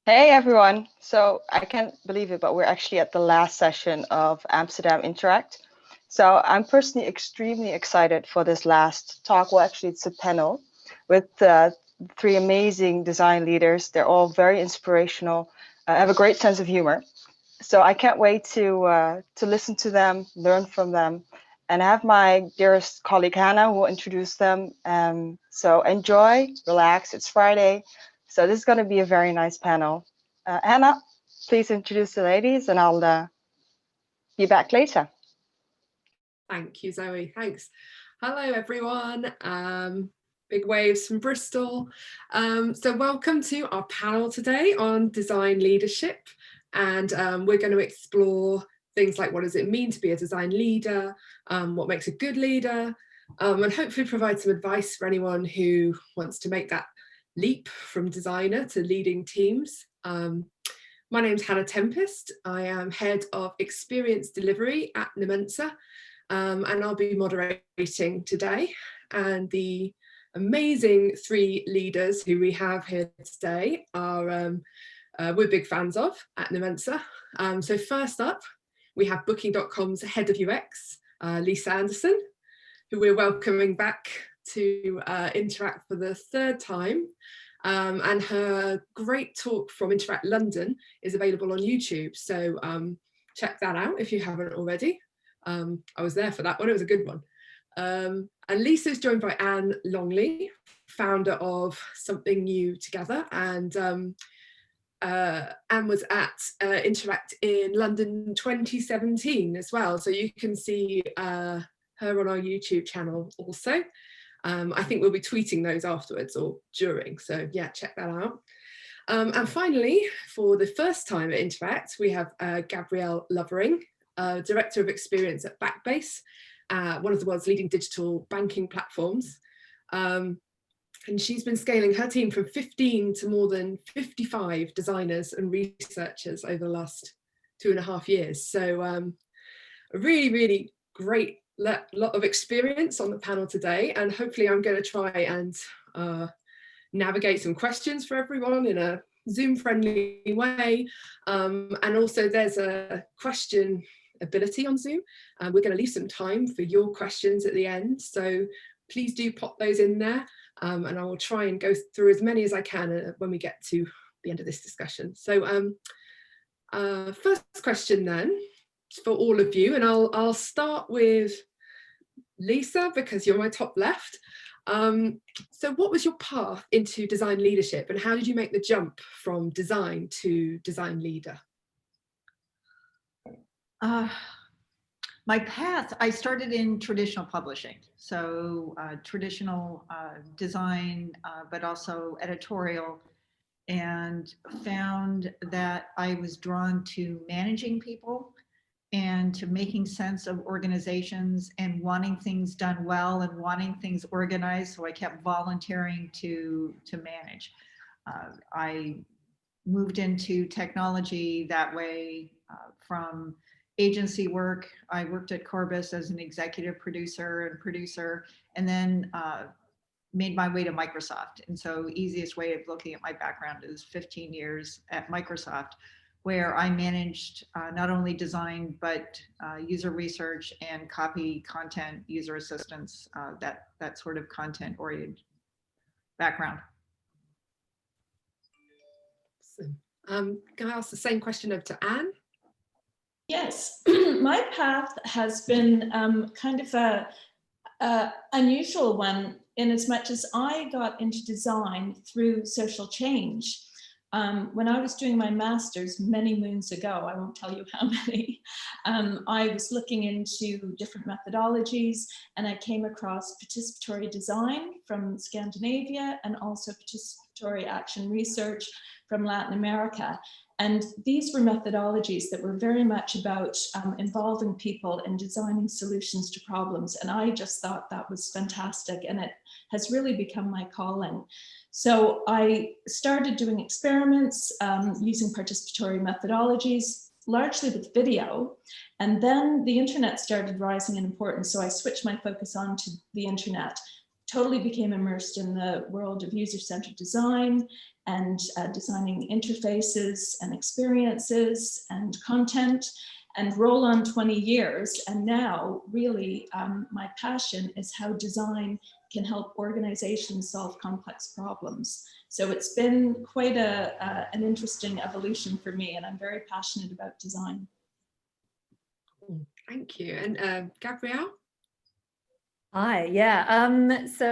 Hey everyone. So I can't believe it, but we're actually at the last session of Amsterdam Interact. So I'm personally extremely excited for this last talk. Well, actually, it's a panel with three amazing design leaders. They're all very inspirational, have a great sense of humor. So I can't wait to listen to them, learn from them, and have my dearest colleague Hannah who will introduce them. So enjoy, relax. It's Friday, so this is going to be a very nice panel. Hannah, please introduce the ladies, and I'll be back later. Thank you, Zoe. Thanks. Hello, everyone. Big waves from Bristol. So welcome to our panel today on design leadership. And we're going to explore things like what does it mean to be a design leader, what makes a good leader, and hopefully provide some advice for anyone who wants to make that leap from designer to leading teams. My name's Hannah Tempest. I am head of experience delivery at Nomensa. And I'll be moderating today. And the amazing three leaders who we have here today are we're big fans of at Nomensa. So first up, we have Booking.com's head of UX, Lisa Anderson, who we're welcoming back to Interact for the third time. And her great talk from Interact London is available on YouTube. So check that out if you haven't already. I was there for that one, it was a good one. And Lisa's joined by Anne Longley, founder of Something New Together, and Anne was at Interact in London 2017 as well, so you can see her on our YouTube channel also. I think we'll be tweeting those afterwards or during, so yeah, check that out. And finally, for the first time at Interact, we have Gabrielle Lovering, Director of Experience at Backbase, one of the world's leading digital banking platforms. And she's been scaling her team from 15 to more than 55 designers and researchers over the last 2.5 years. So a really, really great lot of experience on the panel today. And hopefully I'm going to try and navigate some questions for everyone in a Zoom friendly way. And also there's a question ability on Zoom. We're going to leave some time for your questions at the end, so please do pop those in there, and I will try and go through as many as I can when we get to the end of this discussion. So first question then for all of you, and I'll start with Lisa because you're my top left. So what was your path into design leadership, and how did you make the jump from design to design leader? My path, I started in traditional publishing, so traditional design, but also editorial, and found that I was drawn to managing people and to making sense of organizations and wanting things done well and wanting things organized, so I kept volunteering to manage. I moved into technology that way from agency work. I worked at Corbis as an executive producer, and then made my way to Microsoft. And so easiest way of looking at my background is 15 years at Microsoft, where I managed not only design, but user research and copy content, user assistance, that sort of content-oriented background. Can I ask the same question over to Anne? Yes, my path has been kind of a unusual one, in as much as I got into design through social change. When I was doing my master's many moons ago, I won't tell you how many, I was looking into different methodologies, and I came across participatory design from Scandinavia and also participatory action research from Latin America. And these were methodologies that were very much about involving people in designing solutions to problems. And I just thought that was fantastic, and it has really become my calling. So I started doing experiments using participatory methodologies, largely with video. And then the internet started rising in importance. So I switched my focus on to the internet, totally became immersed in the world of user-centered design, and designing interfaces and experiences and content, and roll on 20 years. And now really my passion is how design can help organizations solve complex problems. So it's been quite an interesting evolution for me, and I'm very passionate about design. Thank you. And Gabrielle? Hi, yeah. So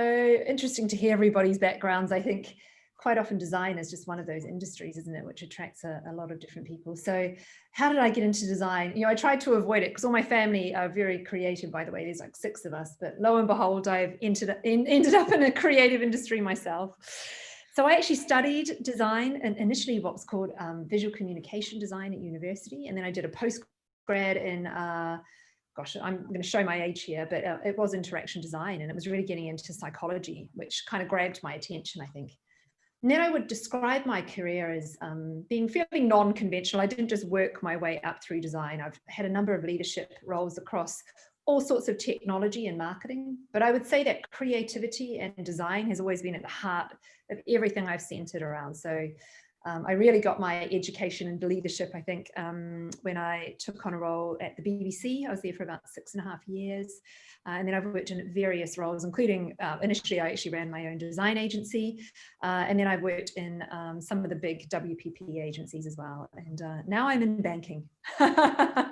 interesting to hear everybody's backgrounds. I think quite often design is just one of those industries, isn't it, which attracts a lot of different people. So how did I get into design? You know, I tried to avoid it because all my family are very creative, by the way. There's like 6 of us, but lo and behold, I've ended up in a creative industry myself. So I actually studied design, and initially what was called visual communication design at university. And then I did a postgrad in, gosh, I'm going to show my age here, but it was interaction design, and it was really getting into psychology, which kind of grabbed my attention, I think. And then I would describe my career as being fairly non-conventional. I didn't just work my way up through design. I've had a number of leadership roles across all sorts of technology and marketing, but I would say that creativity and design has always been at the heart of everything I've centered around. So I really got my education and leadership, I think, when I took on a role at the BBC. I was there for about 6.5 years. And then I've worked in various roles, including initially I actually ran my own design agency. And then I've worked in some of the big WPP agencies as well. And now I'm in banking. I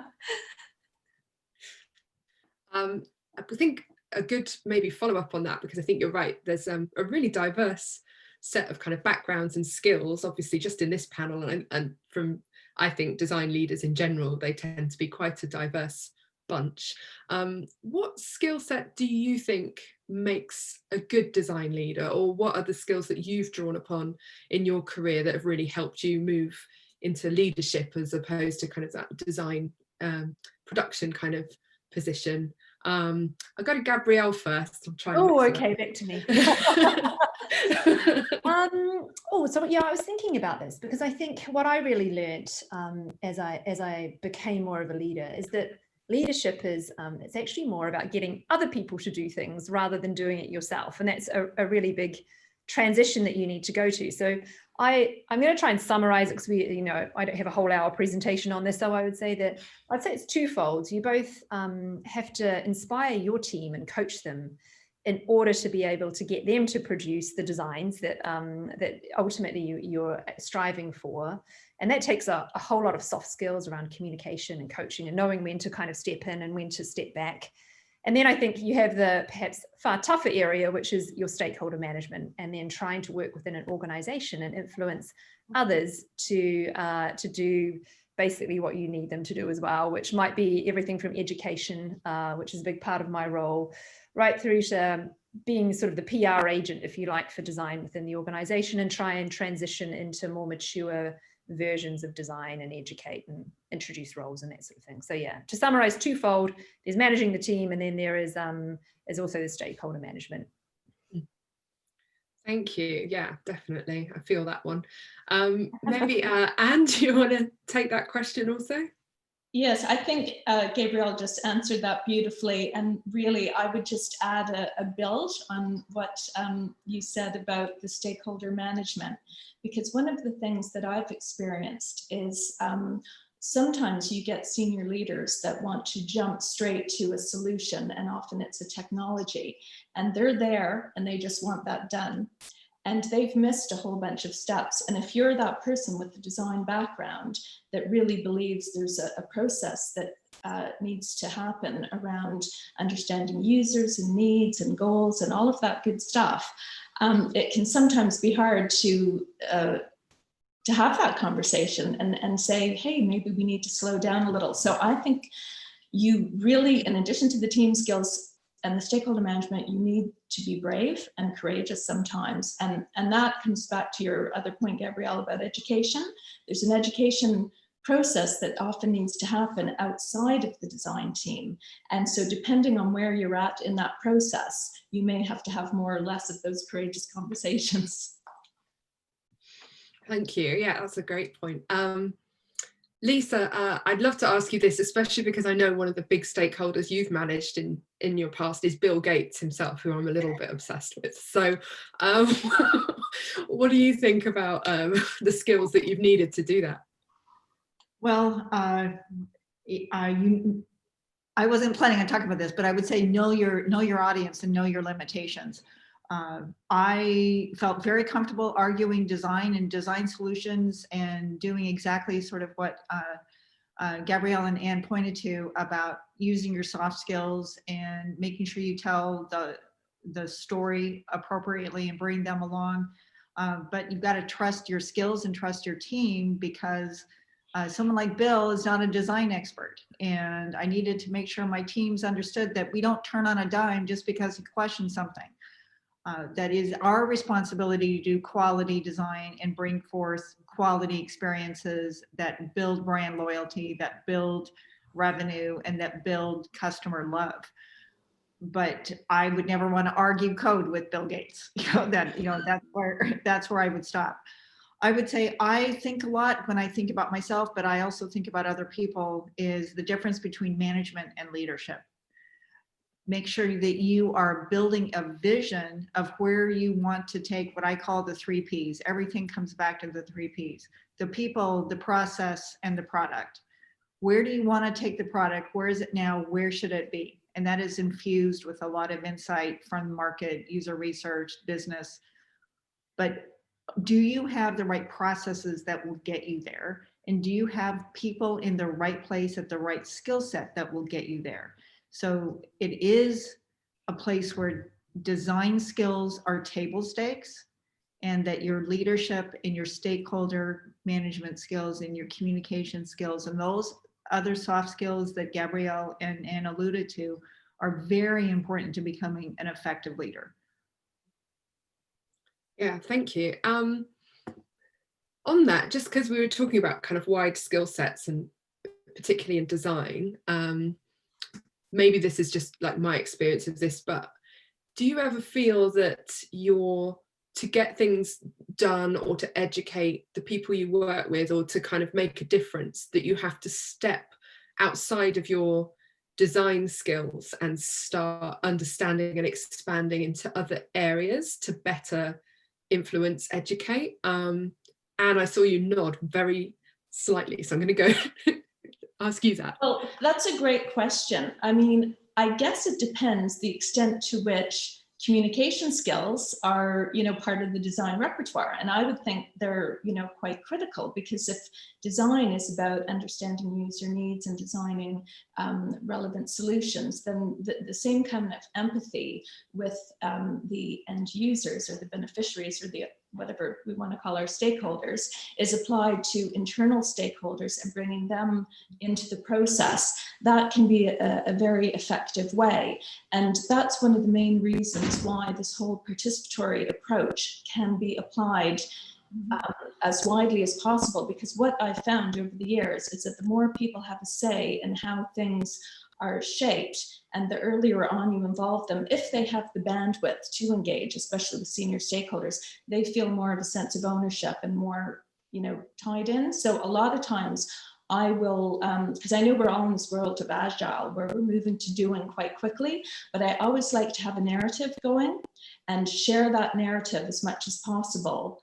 think a good maybe follow up on that, because I think you're right. There's a really diverse set of kind of backgrounds and skills, obviously, just in this panel, and from, I think, design leaders in general, they tend to be quite a diverse bunch. What skill set do you think makes a good design leader, or what are the skills that you've drawn upon in your career that have really helped you move into leadership as opposed to kind of that design production kind of position? I'll go to Gabrielle first. Oh, okay, back to me. So yeah, I was thinking about this because I think what I really learned as I became more of a leader is that leadership is it's actually more about getting other people to do things rather than doing it yourself, and that's a really big transition that you need to go to. So I'm going to try and summarize it, because I don't have a whole hour presentation on this. So I'd say it's twofold. You both have to inspire your team and coach them in order to be able to get them to produce the designs that that ultimately you're striving for. And that takes a whole lot of soft skills around communication and coaching and knowing when to kind of step in and when to step back. And then I think you have the perhaps far tougher area, which is your stakeholder management, and then trying to work within an organization and influence others to do basically what you need them to do as well, which might be everything from education, which is a big part of my role, right through to being sort of the PR agent, if you like, for design within the organization, and try and transition into more mature versions of design and educate and introduce roles and that sort of thing. So yeah, to summarize, twofold: there's managing the team, and then there is also the stakeholder management. Thank you. Yeah, definitely. I feel that one. Maybe Anne, do you want to take that question also? Yes, I think Gabrielle just answered that beautifully. And really, I would just add a build on what you said about the stakeholder management, because one of the things that I've experienced is sometimes you get senior leaders that want to jump straight to a solution, and often it's a technology, and they're there and they just want that done. And they've missed a whole bunch of steps. And if you're that person with the design background that really believes there's a process that needs to happen around understanding users and needs and goals and all of that good stuff, it can sometimes be hard to have that conversation and say, hey, maybe we need to slow down a little. So I think you really, in addition to the team skills and the stakeholder management, you need to be brave and courageous sometimes. And that comes back to your other point, Gabrielle, about education. There's an education process that often needs to happen outside of the design team. And so depending on where you're at in that process, you may have to have more or less of those courageous conversations. Thank you. Yeah, that's a great point. Lisa, I'd love to ask you this, especially because I know one of the big stakeholders you've managed in your past is Bill Gates himself, who I'm a little bit obsessed with. So what do you think about the skills that you've needed to do that? Well, I wasn't planning on talking about this, but I would say know your audience and know your limitations. I felt very comfortable arguing design and design solutions and doing exactly sort of what Gabrielle and Anne pointed to about using your soft skills and making sure you tell the story appropriately and bring them along. But you've got to trust your skills and trust your team, because someone like Bill is not a design expert. And I needed to make sure my teams understood that we don't turn on a dime just because you question something. That is our responsibility to do quality design and bring forth quality experiences that build brand loyalty, that build revenue, and that build customer love. But I would never want to argue code with Bill Gates. That's where I would stop. I would say I think a lot when I think about myself, but I also think about other people, is the difference between management and leadership. Make sure that you are building a vision of where you want to take what I call the 3 Ps. Everything comes back to the 3 Ps: the people, the process, and the product. Where do you want to take the product? Where is it now? Where should it be? And that is infused with a lot of insight from market, user research, business. But do you have the right processes that will get you there? And do you have people in the right place at the right skill set that will get you there? So it is a place where design skills are table stakes, and that your leadership and your stakeholder management skills and your communication skills and those other soft skills that Gabrielle and Anne alluded to are very important to becoming an effective leader. Yeah, thank you. On that, just because we were talking about kind of wide skill sets, and particularly in design, maybe this is just like my experience of this, but do you ever feel that to get things done or to educate the people you work with or to kind of make a difference, that you have to step outside of your design skills and start understanding and expanding into other areas to better influence, educate? And I saw you nod very slightly, so I'm going to go ask you that. Well, that's a great question. I mean, I guess it depends the extent to which communication skills are, part of the design repertoire. And I would think they're, quite critical, because if design is about understanding user needs and designing relevant solutions, then the same kind of empathy with the end users or the beneficiaries or the whatever we want to call our stakeholders is applied to internal stakeholders and bringing them into the process. That can be a very effective way. And that's one of the main reasons why this whole participatory approach can be applied as widely as possible, because what I've found over the years is that the more people have a say in how things are shaped, and the earlier on you involve them, if they have the bandwidth to engage, especially with senior stakeholders, they feel more of a sense of ownership and more, tied in. So a lot of times I will, because I know we're all in this world of agile where we're moving to doing quite quickly, but I always like to have a narrative going and share that narrative as much as possible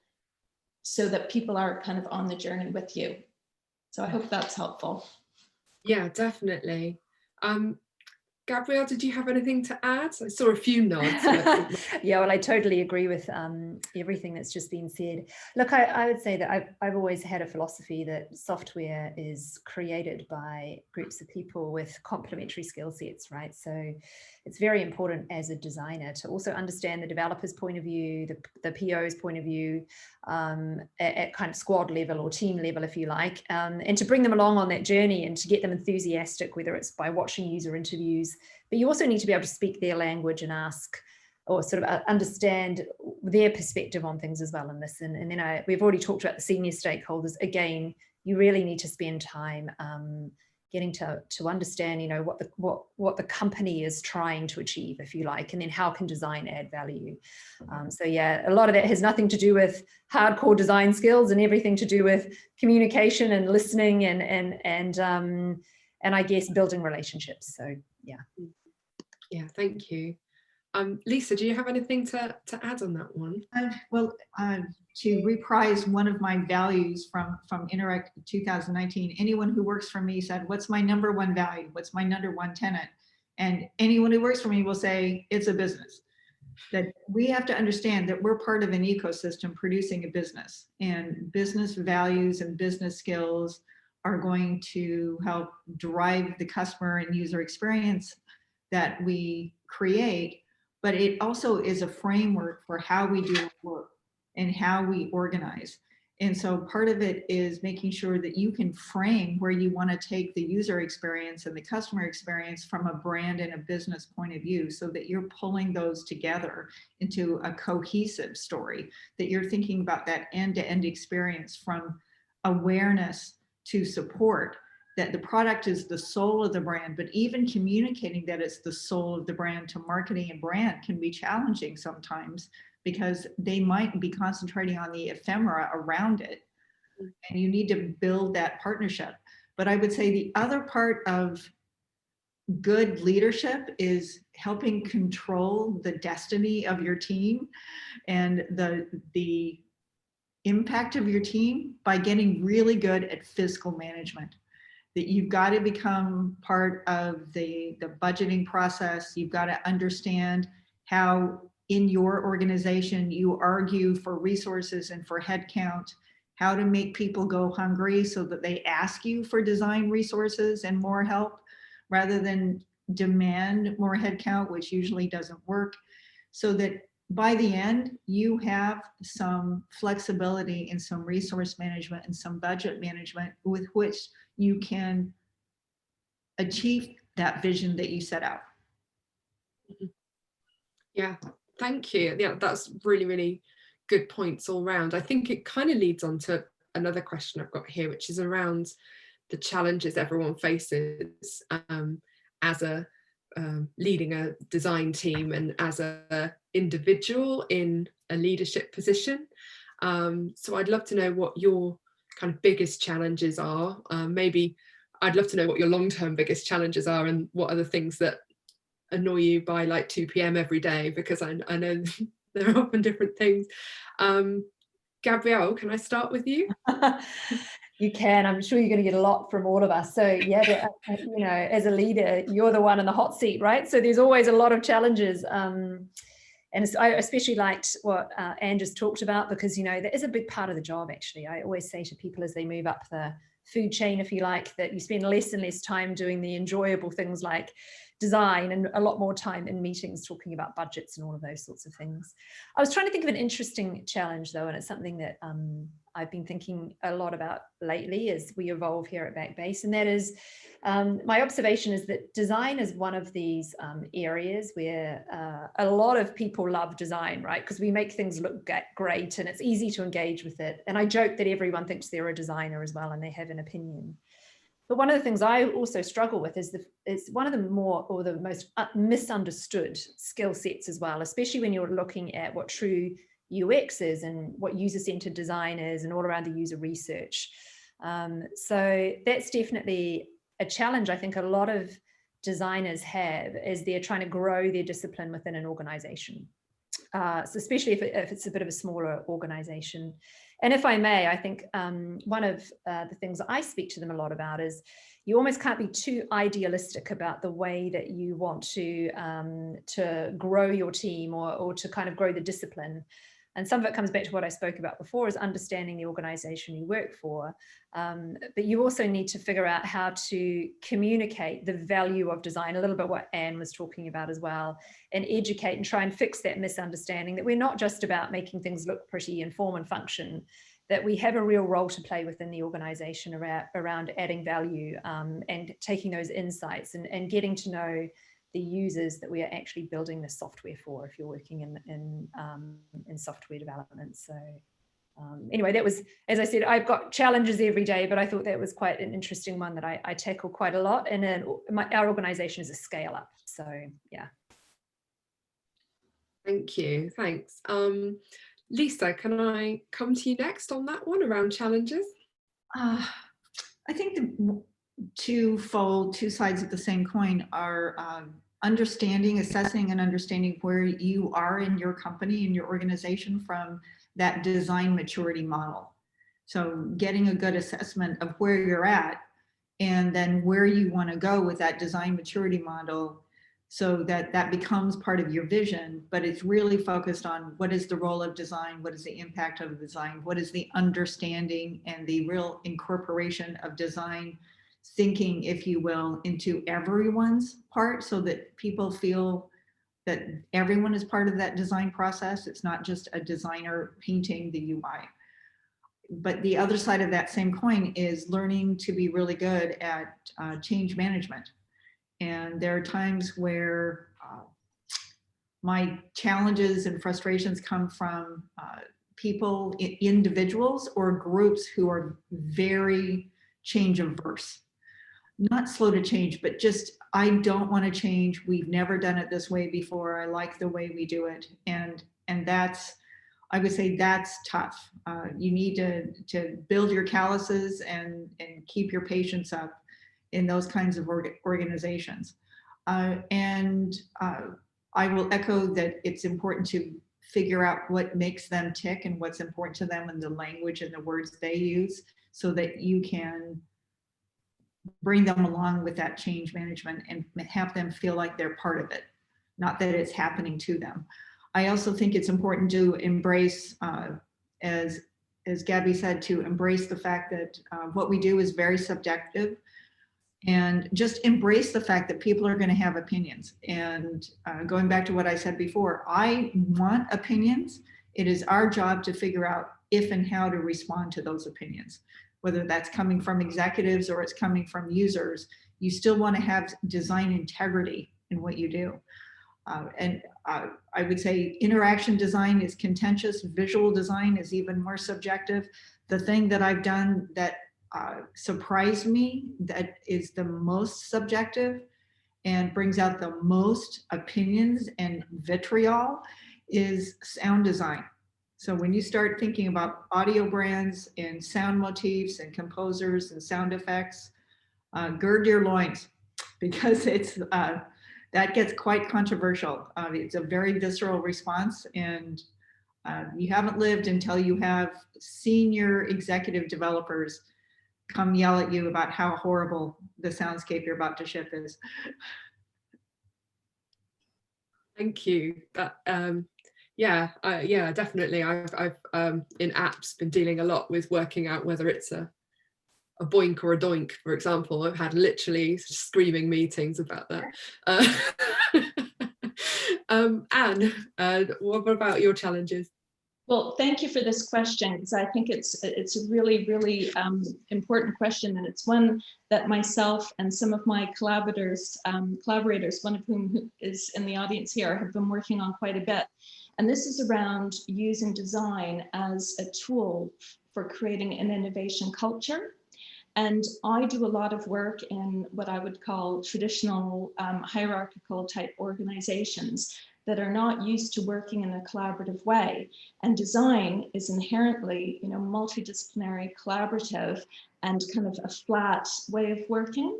so that people are kind of on the journey with you. So I hope that's helpful. Yeah, definitely. Gabrielle, did you have anything to add? I saw a few nods. Yeah, well, I totally agree with everything that's just been said. Look, I would say that I've always had a philosophy that software is created by groups of people with complementary skill sets, right? So it's very important as a designer to also understand the developer's point of view, the PO's point of view, at kind of squad level or team level, if you like, and to bring them along on that journey and to get them enthusiastic, whether it's by watching user interviews. But you also need to be able to speak their language and ask, or sort of understand their perspective on things as well in this. And then we've already talked about the senior stakeholders. Again, you really need to spend time getting to understand, you know, what the company is trying to achieve, if you like, and then how can design add value. So yeah, a lot of that has nothing to do with hardcore design skills and everything to do with communication and listening and I guess building relationships. So yeah. Yeah, thank you. Lisa, do you have anything to add on that one? To reprise one of my values from Interact 2019, anyone who works for me said, what's my number one value? What's my number one tenet? And anyone who works for me will say, it's a business. That we have to understand that we're part of an ecosystem producing a business, and business values and business skills are going to help drive the customer and user experience that we create. But it also is a framework for how we do work and how we organize. And so part of it is making sure that you can frame where you want to take the user experience and the customer experience from a brand and a business point of view, so that you're pulling those together into a cohesive story, that you're thinking about that end-to-end experience from awareness to support, that the product is the soul of the brand, but even communicating that it's the soul of the brand to marketing and brand can be challenging sometimes, because they might be concentrating on the ephemera around it, and you need to build that partnership. But I would say the other part of good leadership is helping control the destiny of your team and the impact of your team by getting really good at fiscal management. That you've got to become part of the budgeting process. You've got to understand how in your organization you argue for resources and for headcount, how to make people go hungry so that they ask you for design resources and more help rather than demand more headcount, which usually doesn't work. So that by the end, you have some flexibility and some resource management and some budget management with which you can achieve that vision that you set out. Yeah, thank you. Yeah, that's really, really good points all round. I think it kind of leads on to another question I've got here, which is around the challenges everyone faces as a leading a design team and as a individual in a leadership position. So I'd love to know what your kind of biggest challenges are. Maybe I'd love to know what your long-term biggest challenges are, and what are the things that annoy you by like 2 p.m. every day, because I know there are often different things. Gabrielle, can I start with you? You can. I'm sure you're going to get a lot from all of us. So yeah, you know, as a leader, you're the one in the hot seat, right? So there's always a lot of challenges. And I especially liked what Anne just talked about, because, you know, that is a big part of the job, actually. I always say to people as they move up the food chain, if you like, that you spend less and less time doing the enjoyable things like design and a lot more time in meetings talking about budgets and all of those sorts of things. I was trying to think of an interesting challenge, though, and it's something that I've been thinking a lot about lately as we evolve here at Backbase, and that is my observation is that design is one of these areas where a lot of people love design, right? Because we make things look great and it's easy to engage with it. And I joke that everyone thinks they're a designer as well and they have an opinion. But one of the things I also struggle with is it's one of the more or the most misunderstood skill sets as well, especially when you're looking at what true UX is and what user-centered design is and all around the user research. So that's definitely a challenge I think a lot of designers have as they're trying to grow their discipline within an organization. So especially if it's a bit of a smaller organization. And if I may, I think one of the things I speak to them a lot about is you almost can't be too idealistic about the way that you want to grow your team or to kind of grow the discipline. And some of it comes back to what I spoke about before, is understanding the organization you work for. But you also need to figure out how to communicate the value of design, a little bit what Anne was talking about as well, and educate and try and fix that misunderstanding that we're not just about making things look pretty and form and function, that we have a real role to play within the organization around adding value and taking those insights and getting to know the users that we are actually building the software for, if you're working in software development. So Anyway, that was, as I said, I've got challenges every day, but I thought that was quite an interesting one that I tackle quite a lot. And our organization is a scale up. So, yeah. Thank you. Thanks. Lisa, can I come to you next on that one around challenges? I think the two sides of the same coin are assessing and understanding where you are in your company, in your organization from that design maturity model. So getting a good assessment of where you're at and then where you want to go with that design maturity model, so that becomes part of your vision, but it's really focused on what is the role of design, what is the impact of design, what is the understanding and the real incorporation of design thinking, if you will, into everyone's part, so that people feel that everyone is part of that design process. It's not just a designer painting the UI. But the other side of that same coin is learning to be really good at change management. And there are times where my challenges and frustrations come from people, individuals or groups who are very change averse. Not slow to change, but just, I don't want to change. We've never done it this way before. I like the way we do it. And that's, I would say that's tough. You need to build your calluses and keep your patience up in those kinds of organizations. I will echo that it's important to figure out what makes them tick and what's important to them and the language and the words they use, so that you can bring them along with that change management and have them feel like they're part of it, not that it's happening to them. I also think it's important to embrace, as Gabby said, to embrace the fact that what we do is very subjective, and just embrace the fact that people are going to have opinions. And going back to what I said before, I want opinions. It is our job to figure out if and how to respond to those opinions, whether that's coming from executives or it's coming from users. You still want to have design integrity in what you do. I would say interaction design is contentious. Visual design is even more subjective. The thing that I've done that surprised me, that is the most subjective and brings out the most opinions and vitriol, is sound design. So when you start thinking about audio brands and sound motifs and composers and sound effects, gird your loins, because it's that gets quite controversial. It's a very visceral response, and you haven't lived until you have senior executive developers come yell at you about how horrible the soundscape you're about to ship is. Thank you. That yeah, definitely. I've in apps been dealing a lot with working out whether it's a boink or a doink, for example. I've had literally screaming meetings about that. Anne, what about your challenges? Well, thank you for this question, because I think it's a really, really important question, and it's one that myself and some of my collaborators, one of whom is in the audience here, have been working on quite a bit. And this is around using design as a tool for creating an innovation culture. And I do a lot of work in what I would call traditional hierarchical type organizations that are not used to working in a collaborative way. And design is inherently, multidisciplinary, collaborative, and kind of a flat way of working.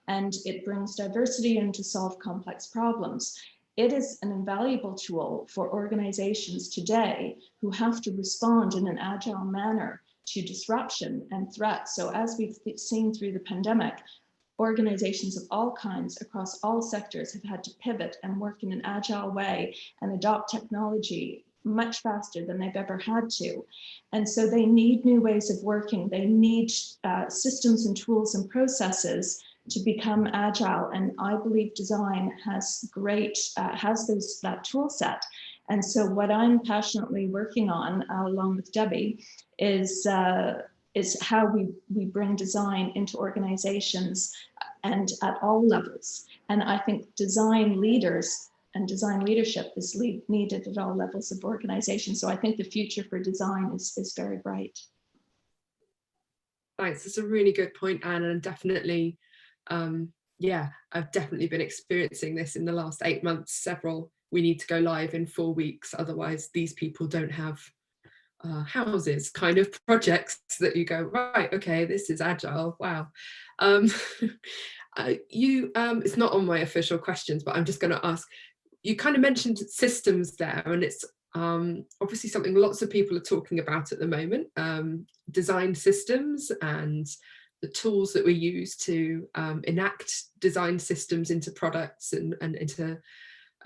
And it brings diversity in to solve complex problems. It is an invaluable tool for organizations today who have to respond in an agile manner to disruption and threats. So as we've seen through the pandemic, organizations of all kinds across all sectors have had to pivot and work in an agile way and adopt technology much faster than they've ever had to. And so they need new ways of working. They need systems and tools and processes to become agile. And I believe design has that tool set. And so what I'm passionately working on, along with Debbie, is how we bring design into organizations and at all levels. And I think design leaders and design leadership is needed at all levels of organization. So I think the future for design is very bright. Thanks, it's a really good point, Anne, and definitely, yeah, I've definitely been experiencing this in the last 8 months. We need to go live in 4 weeks, otherwise these people don't have houses kind of projects that you go, right, okay, this is agile, wow. It's not on my official questions, but I'm just going to ask, you kind of mentioned systems there, and it's obviously something lots of people are talking about at the moment, design systems and the tools that we use to enact design systems into products and into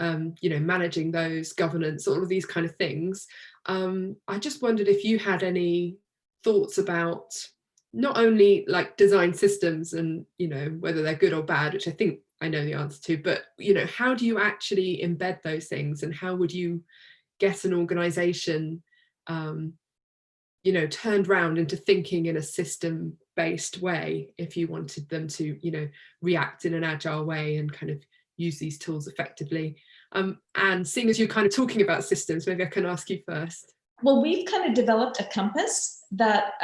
managing those, governance, all of these kind of things. I just wondered if you had any thoughts about not only like design systems and whether they're good or bad, which I think I know the answer to, but how do you actually embed those things, and how would you get an organization turned round into thinking in a system-based way if you wanted them to react in an agile way and kind of use these tools effectively? And seeing as you're kind of talking about systems, maybe I can ask you first. Well, we've kind of developed a compass that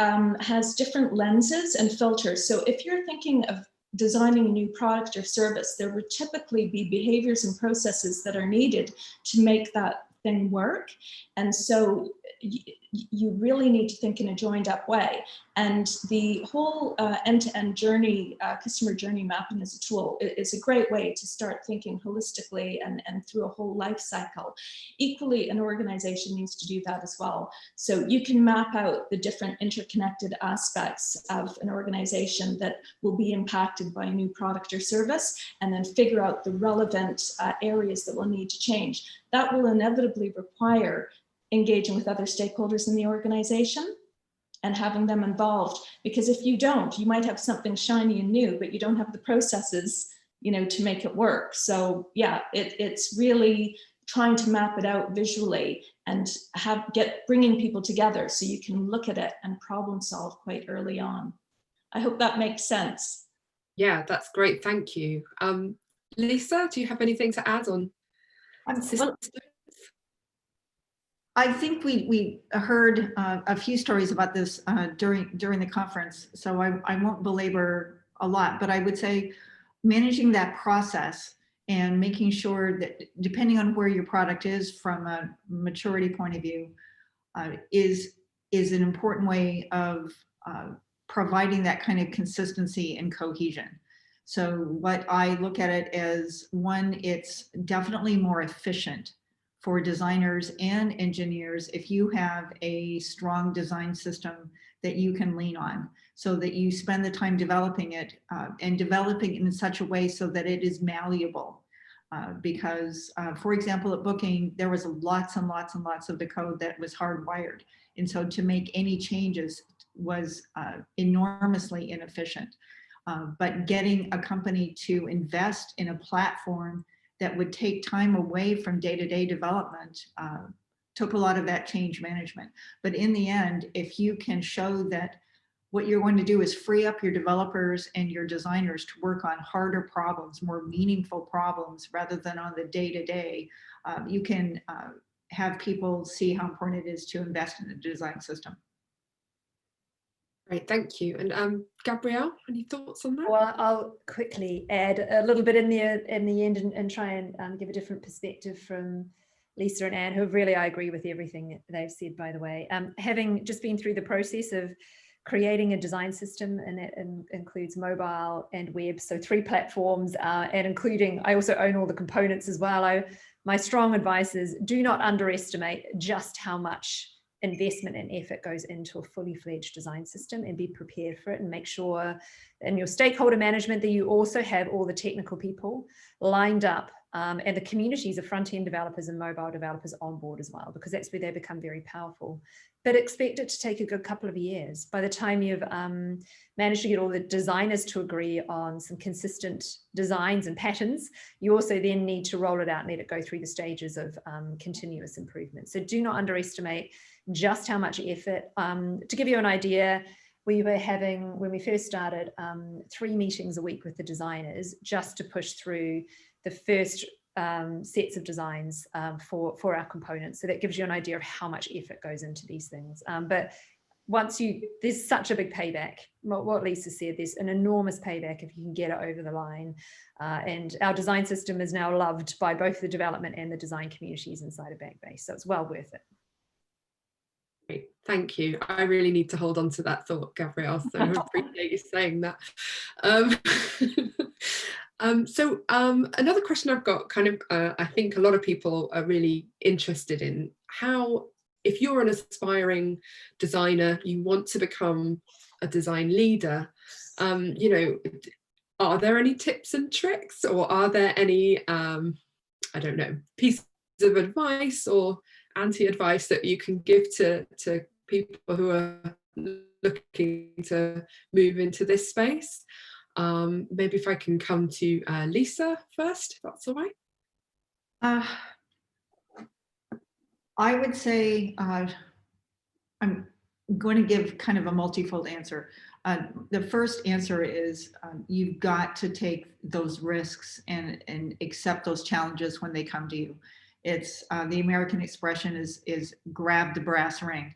has different lenses and filters. So if you're thinking of designing a new product or service, there would typically be behaviors and processes that are needed to make that thing work. And so you really need to think in a joined up way. And the whole end-to-end journey, customer journey mapping as a tool is a great way to start thinking holistically and through a whole life cycle. Equally, an organization needs to do that as well. So you can map out the different interconnected aspects of an organization that will be impacted by a new product or service, and then figure out the relevant areas that will need to change. That will inevitably require engaging with other stakeholders in the organization and having them involved, because if you don't, you might have something shiny and new, but you don't have the processes, to make it work. So yeah, it's really trying to map it out visually and bringing people together so you can look at it and problem solve quite early on. I hope that makes sense. Yeah, that's great, thank you. Lisa, do you have anything to add on systems? I think we heard a few stories about this during the conference, so I won't belabor a lot, but I would say managing that process and making sure that, depending on where your product is from a maturity point of view, is an important way of providing that kind of consistency and cohesion. So what I look at it as, one, it's definitely more efficient for designers and engineers if you have a strong design system that you can lean on, so that you spend the time developing it and developing it in such a way so that it is malleable. Because, for example, at Booking, there was lots and lots and lots of the code that was hardwired. And so to make any changes was enormously inefficient. But getting a company to invest in a platform that would take time away from day-to-day development took a lot of that change management. But in the end, if you can show that what you're going to do is free up your developers and your designers to work on harder problems, more meaningful problems, rather than on the day-to-day, you can have people see how important it is to invest in a design system. Great, thank you. And Gabrielle, any thoughts on that? Well, I'll quickly add a little bit in the end and try and give a different perspective from Lisa and Anne, who really, I agree with everything they've said, by the way. Having just been through the process of creating a design system, and that includes mobile and web, so 3 platforms, and including, I also own all the components as well. My strong advice is, do not underestimate just how much investment and effort goes into a fully fledged design system, and be prepared for it, and make sure in your stakeholder management that you also have all the technical people lined up, and the communities of front-end developers and mobile developers on board as well, because that's where they become very powerful. But expect it to take a good couple of years. By the time you've managed to get all the designers to agree on some consistent designs and patterns, you also then need to roll it out and let it go through the stages of continuous improvement. So do not underestimate just how much effort. To give you an idea, we were having, when we first started, 3 meetings a week with the designers just to push through the first sets of designs for our components. So that gives you an idea of how much effort goes into these things. But there's such a big payback. What Lisa said, there's an enormous payback if you can get it over the line. And our design system is now loved by both the development and the design communities inside of Backbase. So it's well worth it. Great, thank you. I really need to hold on to that thought, Gabrielle, so I appreciate you saying that. Another question I've got, kind of, I think a lot of people are really interested in how, if you're an aspiring designer, you want to become a design leader, you know, are there any tips and tricks, or are there any, I don't know, pieces of advice or anti-advice that you can give to people who are looking to move into this space? Maybe if I can come to Lisa first, if that's all right. I would say I'm going to give kind of a multifold answer. The first answer is you've got to take those risks and accept those challenges when they come to you. It's the American expression is grab the brass ring.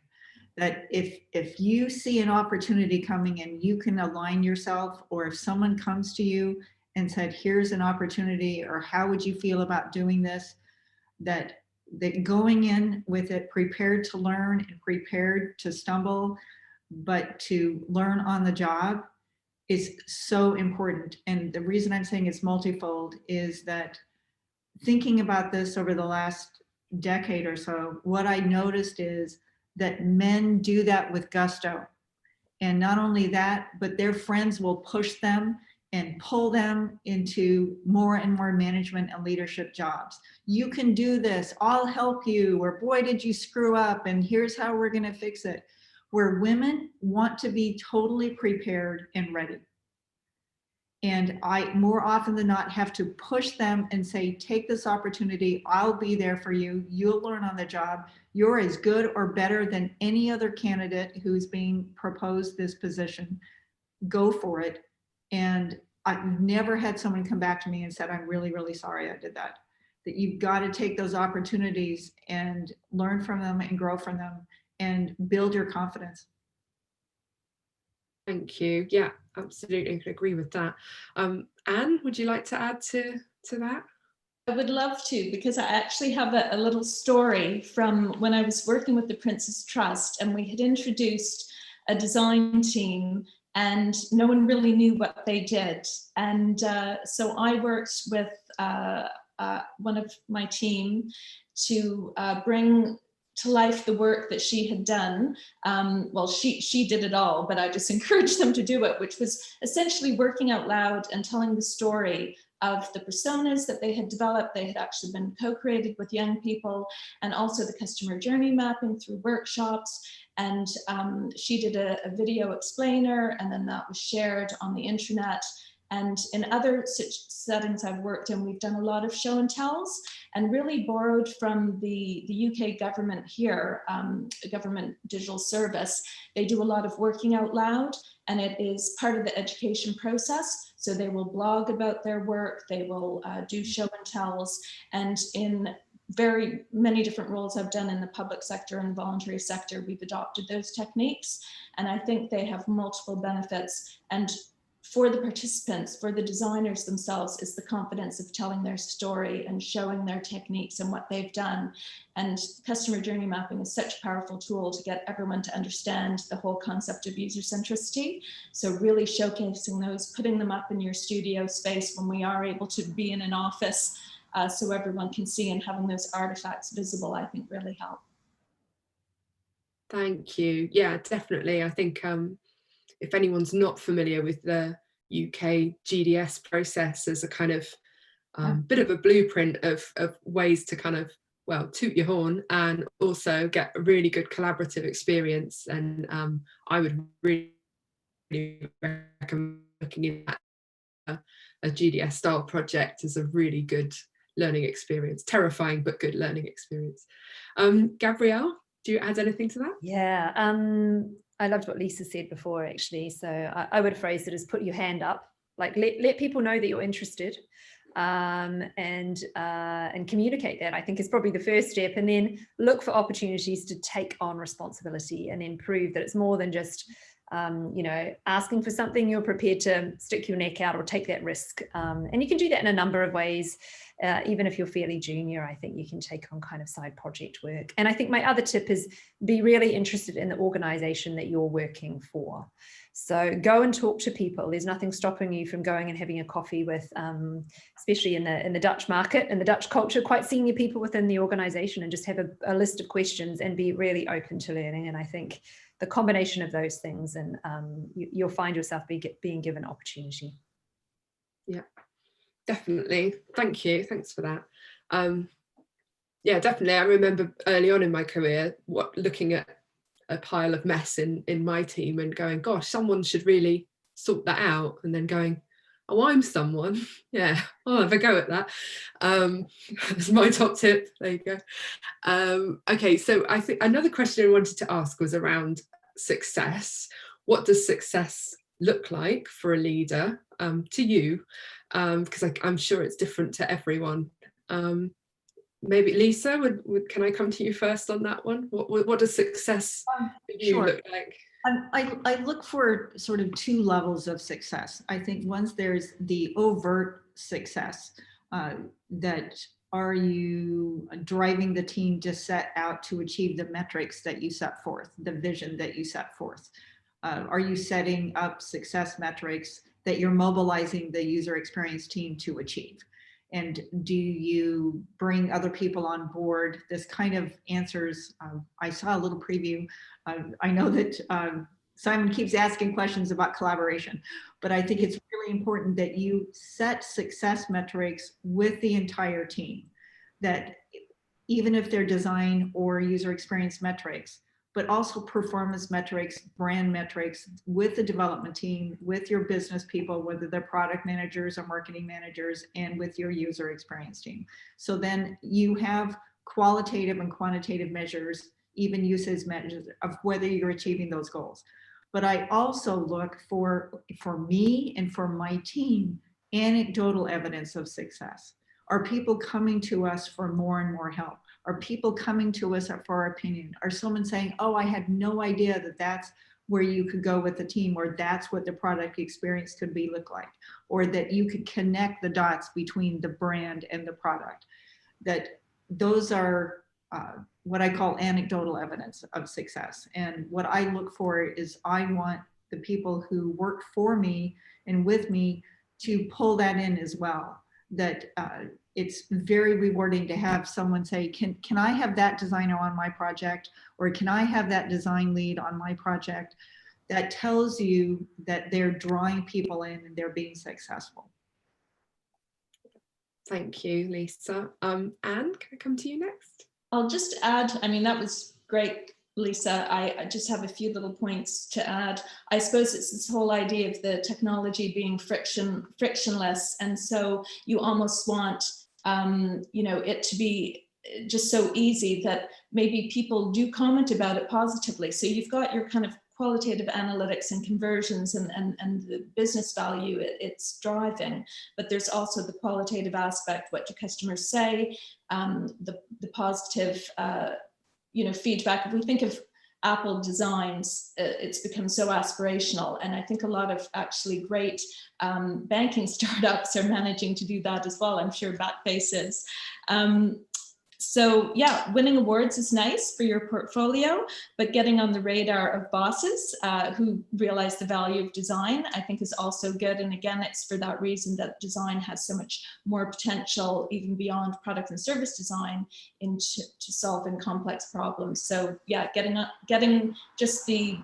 That if you see an opportunity coming and you can align yourself, or if someone comes to you and said, here's an opportunity, or how would you feel about doing this, that going in with it prepared to learn and prepared to stumble, but to learn on the job is so important. And the reason I'm saying it's multifold is that thinking about this over the last decade or so, what I noticed is that men do that with gusto. And not only that, but their friends will push them and pull them into more and more management and leadership jobs. You can do this, I'll help you, or boy, did you screw up, and here's how we're gonna fix it. Where women want to be totally prepared and ready. And I, more often than not, have to push them and say, take this opportunity, I'll be there for you, you'll learn on the job, you're as good or better than any other candidate who's being proposed this position, go for it. And I've never had someone come back to me and said, I'm really, really sorry I did that. That you've got to take those opportunities and learn from them and grow from them and build your confidence. Thank you. Yeah, absolutely. I could agree with that. Anne, would you like to add to that? I would love to, because I actually have a little story from when I was working with the Prince's Trust, and we had introduced a design team and no one really knew what they did. And so I worked with one of my team to bring to life the work that she had done. Well, she did it all, but I just encouraged them to do it, which was essentially working out loud and telling the story of the personas that they had developed. They had actually been co-created with young people, and also the customer journey mapping through workshops. And she did a video explainer, and then that was shared on the internet. And in other settings I've worked in, we've done a lot of show and tells, and really borrowed from the UK government here, government digital service. They do a lot of working out loud, and it is part of the education process. So they will blog about their work, they will do show and tells, and in very many different roles I've done in the public sector and voluntary sector, we've adopted those techniques. And I think they have multiple benefits. And for the participants, for the designers themselves, is the confidence of telling their story and showing their techniques and what they've done. And customer journey mapping is such a powerful tool to get everyone to understand the whole concept of user centricity. So really showcasing those, putting them up in your studio space when we are able to be in an office, so everyone can see, and having those artifacts visible, I think really help. Thank you. Yeah, definitely. I think if anyone's not familiar with the UK GDS process as a kind of bit of a blueprint of ways to kind of, well, toot your horn and also get a really good collaborative experience. And I would really recommend looking at a GDS style project as a really good learning experience, terrifying but good learning experience. Gabrielle, do you add anything to that? Yeah, I loved what Lisa said before, actually. So I would phrase it as put your hand up, like let people know that you're interested. and communicate that, I think, is probably the first step. And then look for opportunities to take on responsibility and then prove that it's more than just asking for something. You're prepared to stick your neck out or take that risk. And you can do that in a number of ways. Even if you're fairly junior, I think you can take on kind of side project work. And I think my other tip is be really interested in the organization that you're working for. So go and talk to people. There's nothing stopping you from going and having a coffee with, especially in the Dutch market and the Dutch culture, quite senior people within the organization, and just have a list of questions and be really open to learning. And I think the combination of those things, and you'll find yourself being given opportunity. Yeah, definitely. Thank you. Thanks for that. Yeah, definitely. I remember early on in my career looking at a pile of mess in my team and going, gosh, someone should really sort that out, and then going, oh, I'm someone. Yeah, I'll have a go at that. That's my top tip. There you go. Okay, so I think another question I wanted to ask was around success. What does success look like for a leader to you? Because I'm sure it's different to everyone. Maybe Lisa, can I come to you first on that one? What does success for you look like? I look for sort of two levels of success. I think once there's the overt success, that are you driving the team to set out to achieve the metrics that you set forth, the vision that you set forth? Are you setting up success metrics that you're mobilizing the user experience team to achieve? And do you bring other people on board? This kind of answers, I saw a little preview. I know that Simon keeps asking questions about collaboration, but I think it's really important that you set success metrics with the entire team, that even if they're design or user experience metrics, but also performance metrics, brand metrics with the development team, with your business people, whether they're product managers or marketing managers, and with your user experience team. So then you have qualitative and quantitative measures, even usage measures of whether you're achieving those goals. But I also look for me and for my team, anecdotal evidence of success. Are people coming to us for more and more help? Are people coming to us for our opinion? Are someone saying, oh, I had no idea that that's where you could go with the team, or that's what the product experience could look like, or that you could connect the dots between the brand and the product? That those are what I call anecdotal evidence of success. And what I look for is I want the people who work for me and with me to pull that in as well. That it's very rewarding to have someone say, can I have that designer on my project? Or can I have that design lead on my project? That tells you that they're drawing people in and they're being successful. Thank you, Lisa. Anne, can I come to you next? I'll just add, I mean, that was great, Lisa. I just have a few little points to add. I suppose it's this whole idea of the technology being frictionless. And so you almost want, it to be just so easy that maybe people do comment about it positively. So you've got your kind of qualitative analytics and conversions and the business value it's driving, but there's also the qualitative aspect. What do customers say? The positive, feedback. If we think of Apple designs, it's become so aspirational, and I think a lot of actually great banking startups are managing to do that as well. I'm sure Backbase is. So yeah, winning awards is nice for your portfolio, but getting on the radar of bosses who realize the value of design, I think is also good. And again, it's for that reason that design has so much more potential, even beyond product and service design, into solving complex problems. So yeah, getting just the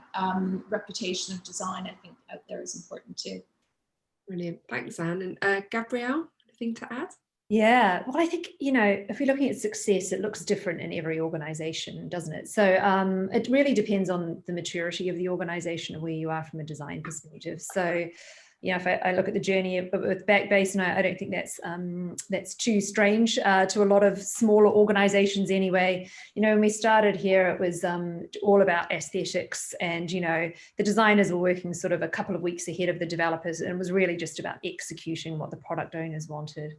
reputation of design, I think, out there is important too. Brilliant, thanks, Anne. And Gabrielle, anything to add? Yeah, well, I think, if you're looking at success, it looks different in every organization, doesn't it? So it really depends on the maturity of the organization and where you are from a design perspective. So you know, if I look at the journey with Backbase, and I don't think that's too strange to a lot of smaller organizations anyway. You know, when we started here, it was all about aesthetics, and, you know, the designers were working sort of a couple of weeks ahead of the developers, and it was really just about executing what the product owners wanted.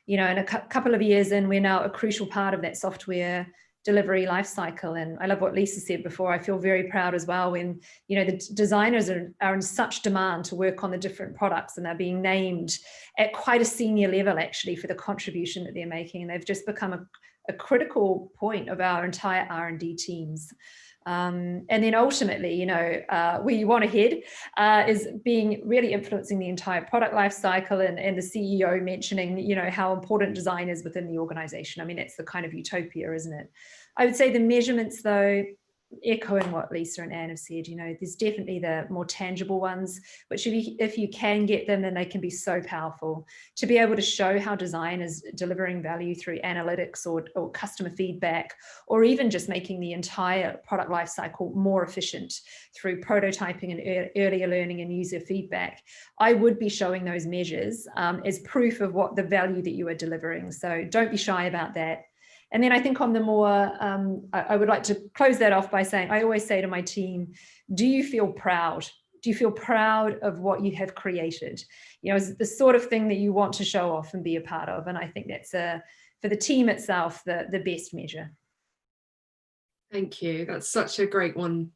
You know, in a couple of years in, we're now a crucial part of that software delivery lifecycle. And I love what Lisa said before. I feel very proud as well when, you know, the designers are in such demand to work on the different products, and they're being named at quite a senior level actually for the contribution that they're making. And they've just become a critical point of our entire R&D teams. And then ultimately, you know, where you want to head is being really influencing the entire product life cycle, and the CEO mentioning, you know, how important design is within the organization. I mean, that's the kind of utopia, isn't it? I would say the measurements, though, echoing what Lisa and Anne have said, you know, there's definitely the more tangible ones, which if you can get them, then they can be so powerful. To be able to show how design is delivering value through analytics or customer feedback, or even just making the entire product lifecycle more efficient through prototyping and earlier learning and user feedback, I would be showing those measures as proof of what the value that you are delivering. So don't be shy about that. And then I think on the more, I would like to close that off by saying, I always say to my team, do you feel proud? Do you feel proud of what you have created? You know, is the sort of thing that you want to show off and be a part of? And I think that's, for the team itself, the best measure. Thank you. That's such a great one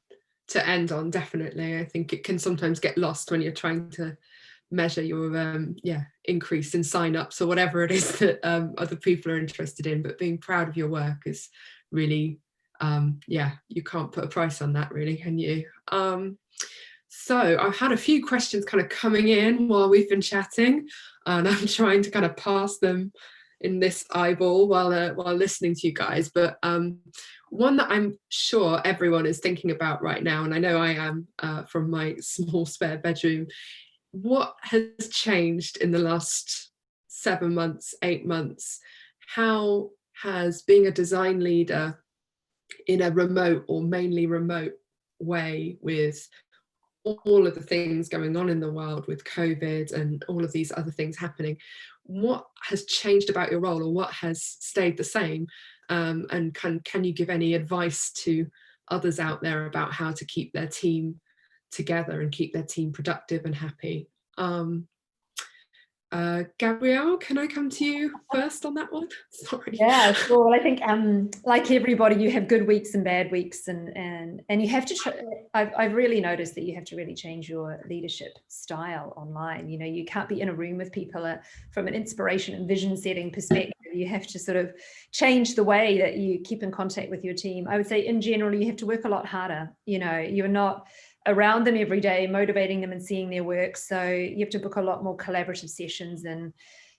to end on, definitely. I think it can sometimes get lost when you're trying to measure your increase in sign-ups or whatever it is that other people are interested in, but being proud of your work is really you can't put a price on that, really, can you? So I've had a few questions kind of coming in while we've been chatting, and I'm trying to kind of pass them in this eyeball while listening to you guys, but one that I'm sure everyone is thinking about right now, and I know I am from my small spare bedroom. What has changed in the last 7 months, 8 months? How has being a design leader in a remote or mainly remote way, with all of the things going on in the world with COVID and all of these other things happening, what has changed about your role, or what has stayed the same? And can you give any advice to others out there about how to keep their team together and keep their team productive and happy? Gabrielle, can I come to you first on that one? Sorry. Yeah, sure. Well, I think like everybody, you have good weeks and bad weeks, and you have to I've really noticed that you have to really change your leadership style online. You know, you can't be in a room with people from an inspiration and vision setting perspective. You have to sort of change the way that you keep in contact with your team. I would say in general, you have to work a lot harder. You know, you're not around them every day, motivating them and seeing their work. So you have to book a lot more collaborative sessions, and,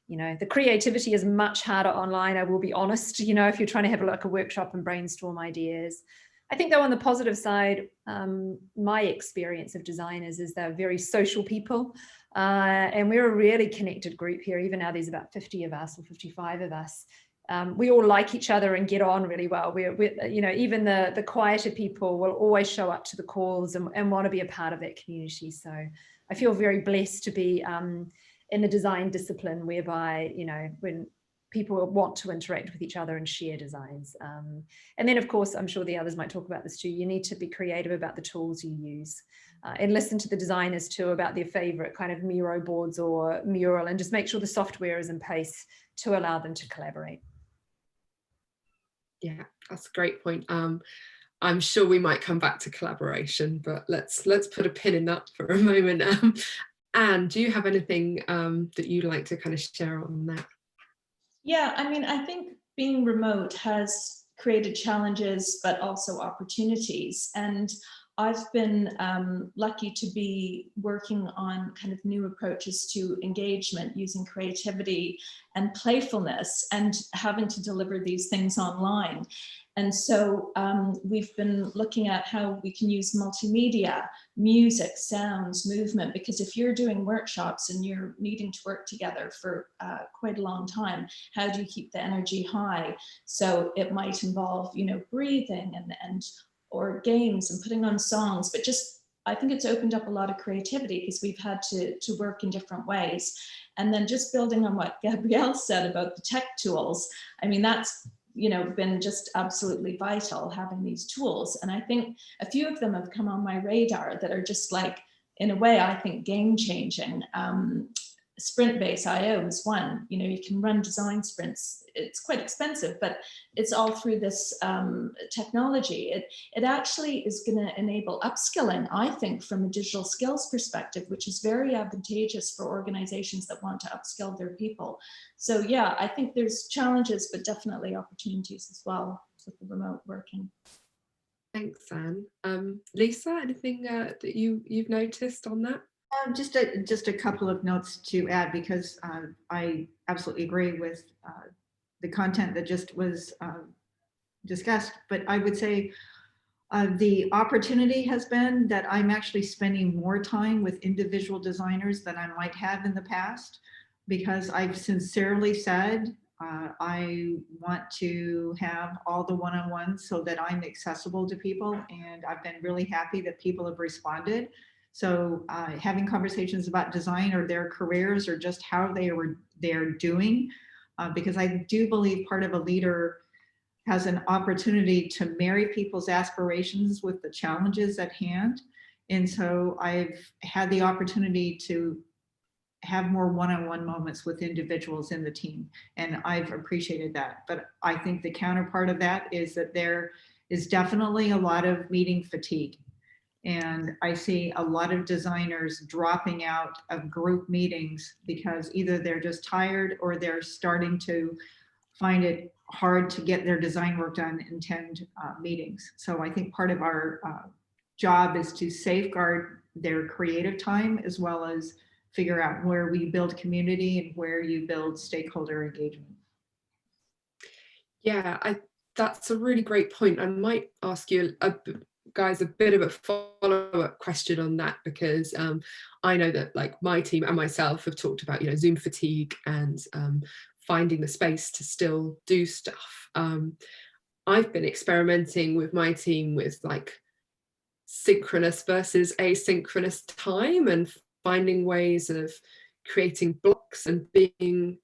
you know, the creativity is much harder online, I will be honest, you know, if you're trying to have a workshop and brainstorm ideas. I think though on the positive side, my experience of designers is they're very social people, and we're a really connected group here. Even now there's about 50 of us or 55 of us. We all like each other and get on really well. We're you know, even the quieter people will always show up to the calls and want to be a part of that community. So I feel very blessed to be in the design discipline, whereby, you know, when people want to interact with each other and share designs. And then, of course, I'm sure the others might talk about this too, you need to be creative about the tools you use, and listen to the designers too about their favorite kind of Miro boards or Mural, and just make sure the software is in place to allow them to collaborate. Yeah, that's a great point. I'm sure we might come back to collaboration, but let's put a pin in that for a moment. Anne, do you have anything that you'd like to kind of share on that? Yeah, I mean, I think being remote has created challenges, but also opportunities. And I've been lucky to be working on kind of new approaches to engagement using creativity and playfulness, and having to deliver these things online. And so we've been looking at how we can use multimedia, music, sounds, movement, because if you're doing workshops and you're needing to work together for quite a long time, how do you keep the energy high? So it might involve, you know, breathing and or games and putting on songs, but just I think it's opened up a lot of creativity because we've had to work in different ways. And then just building on what Gabrielle said about the tech tools, I mean, that's, you know, been just absolutely vital, having these tools. And I think a few of them have come on my radar that are just like, in a way, I think game changing. Sprint-based IO is one. You know, you can run design sprints. It's quite expensive, but it's all through this technology. It actually is going to enable upskilling, I think, from a digital skills perspective, which is very advantageous for organizations that want to upskill their people. So yeah, I think there's challenges, but definitely opportunities as well with the remote working. Thanks, Anne. Lisa, anything that you've noticed on that? Just a couple of notes to add, because I absolutely agree with the content that just was discussed. But I would say the opportunity has been that I'm actually spending more time with individual designers than I might have in the past, because I've sincerely said I want to have all the one-on-ones so that I'm accessible to people, and I've been really happy that people have responded. So having conversations about design or their careers or just how they're doing, because I do believe part of a leader has an opportunity to marry people's aspirations with the challenges at hand. And so I've had the opportunity to have more one-on-one moments with individuals in the team, and I've appreciated that. But I think the counterpart of that is that there is definitely a lot of meeting fatigue. And I see a lot of designers dropping out of group meetings because either they're just tired or they're starting to find it hard to get their design work done and attend meetings. So I think part of our job is to safeguard their creative time, as well as figure out where we build community and where you build stakeholder engagement. Yeah, that's a really great point. I might ask you guys a bit of a follow-up question on that, because I know that like my team and myself have talked about, you know, Zoom fatigue and finding the space to still do stuff. I've been experimenting with my team with like synchronous versus asynchronous time, and finding ways of creating blocks and being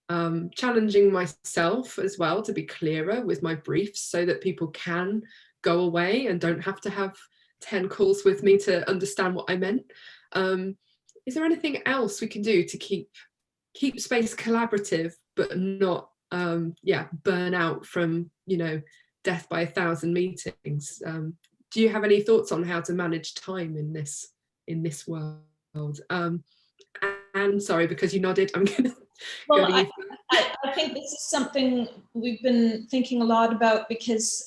challenging myself as well to be clearer with my briefs, so that people can go away and don't have to have 10 calls with me to understand what I meant. Is there anything else we can do to keep space collaborative, but not burn out from, you know, death by 1,000 meetings? Do you have any thoughts on how to manage time in this world? And sorry, because you nodded, I'm gonna well, go to you. I think this is something we've been thinking a lot about, because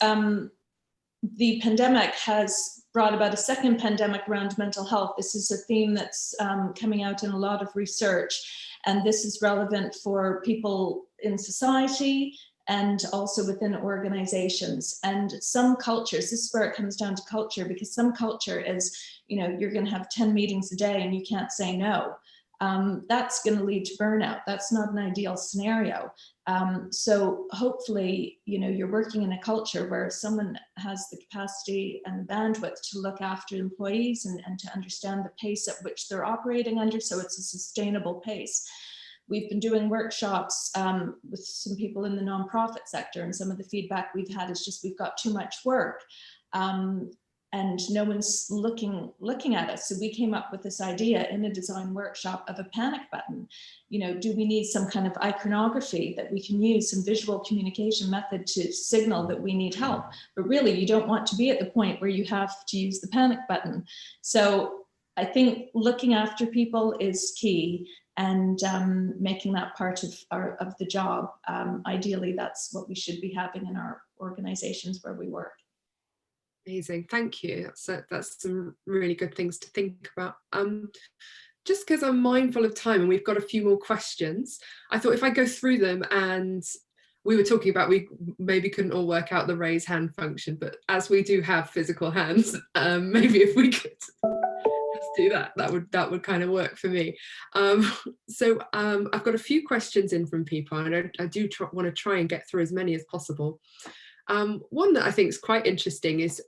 the pandemic has brought about a second pandemic around mental health. This is a theme that's coming out in a lot of research, and this is relevant for people in society and also within organizations. And some cultures, this is where it comes down to culture, because some culture is, you know, you're going to have 10 meetings a day and you can't say no. That's going to lead to burnout. That's not an ideal scenario. So hopefully, you know, you're working in a culture where someone has the capacity and bandwidth to look after employees and to understand the pace at which they're operating under, so it's a sustainable pace. We've been doing workshops with some people in the nonprofit sector, and some of the feedback we've had is just we've got too much work. And no one's looking at us. So we came up with this idea in a design workshop of a panic button. You know, do we need some kind of iconography that we can use, some visual communication method to signal that we need help? But really, you don't want to be at the point where you have to use the panic button. So I think looking after people is key, and making that part of the job. Ideally, that's what we should be having in our organizations where we work. Amazing, thank you. That's some really good things to think about. Just because I'm mindful of time and we've got a few more questions, I thought if I go through them, and we were talking about we maybe couldn't all work out the raise hand function, but as we do have physical hands, maybe if we could just do that, that would kind of work for me. So I've got a few questions in from people, and I do want to try and get through as many as possible. One that I think is quite interesting is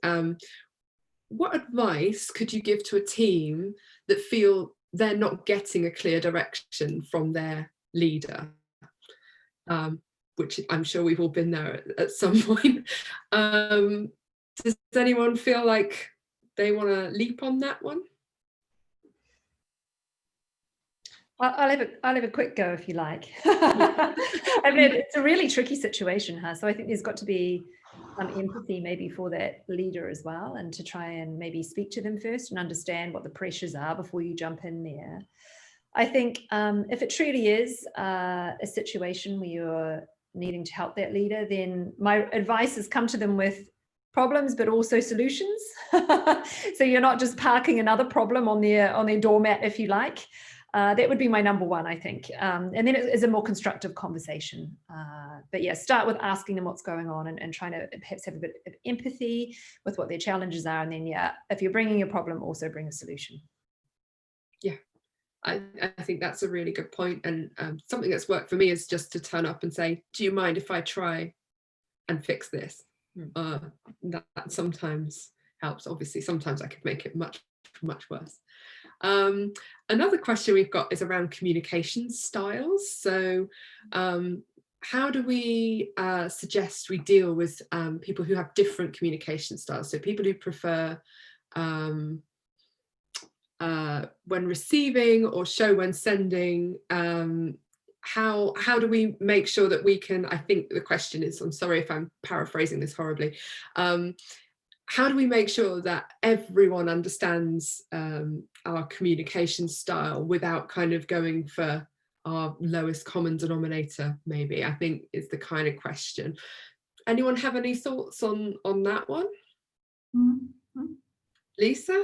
what advice could you give to a team that feel they're not getting a clear direction from their leader? Which I'm sure we've all been there at some point. Does anyone feel like they want to leap on that one? I'll have a quick go if you like. I mean, it's a really tricky situation, huh? So I think there's got to be some empathy maybe for that leader as well, and to try and maybe speak to them first and understand what the pressures are before you jump in there. I think if it truly is a situation where you're needing to help that leader, then my advice is come to them with problems, but also solutions. So you're not just parking another problem on their doormat, if you like. That would be my number one, I think. And then it is a more constructive conversation. But yeah, start with asking them what's going on, and trying to perhaps have a bit of empathy with what their challenges are. And then, yeah, if you're bringing a problem, also bring a solution. Yeah, I think that's a really good point. And something that's worked for me is just to turn up and say, do you mind if I try and fix this? That sometimes helps. Obviously, sometimes I could make it much, much worse. Another question we've got is around communication styles. So how do we suggest we deal with people who have different communication styles? So people who prefer when receiving or show when sending. How do we make sure that we can, I think the question is, I'm sorry if I'm paraphrasing this horribly, how do we make sure that everyone understands our communication style without kind of going for our lowest common denominator, maybe, I think is the kind of question. Anyone have any thoughts on that one? Mm-hmm. Lisa?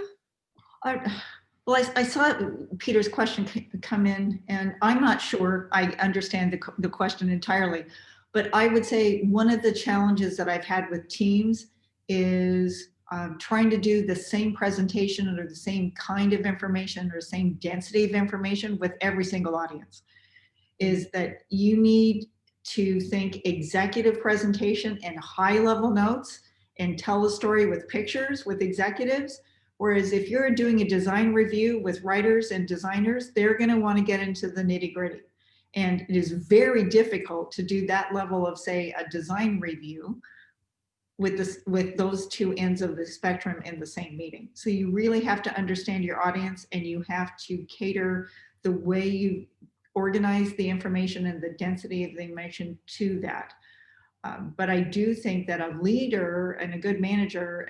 Well, I saw Peter's question come in, and I'm not sure I understand the question entirely, but I would say one of the challenges that I've had with teams is trying to do the same presentation or the same kind of information or same density of information with every single audience. Is that you need to think executive presentation and high level notes and tell a story with pictures with executives. Whereas if you're doing a design review with writers and designers, they're going to want to get into the nitty gritty. And it is very difficult to do that level of, say, a design review with those two ends of the spectrum in the same meeting. So you really have to understand your audience, and you have to cater the way you organize the information and the density of the information to that. But I do think that a leader and a good manager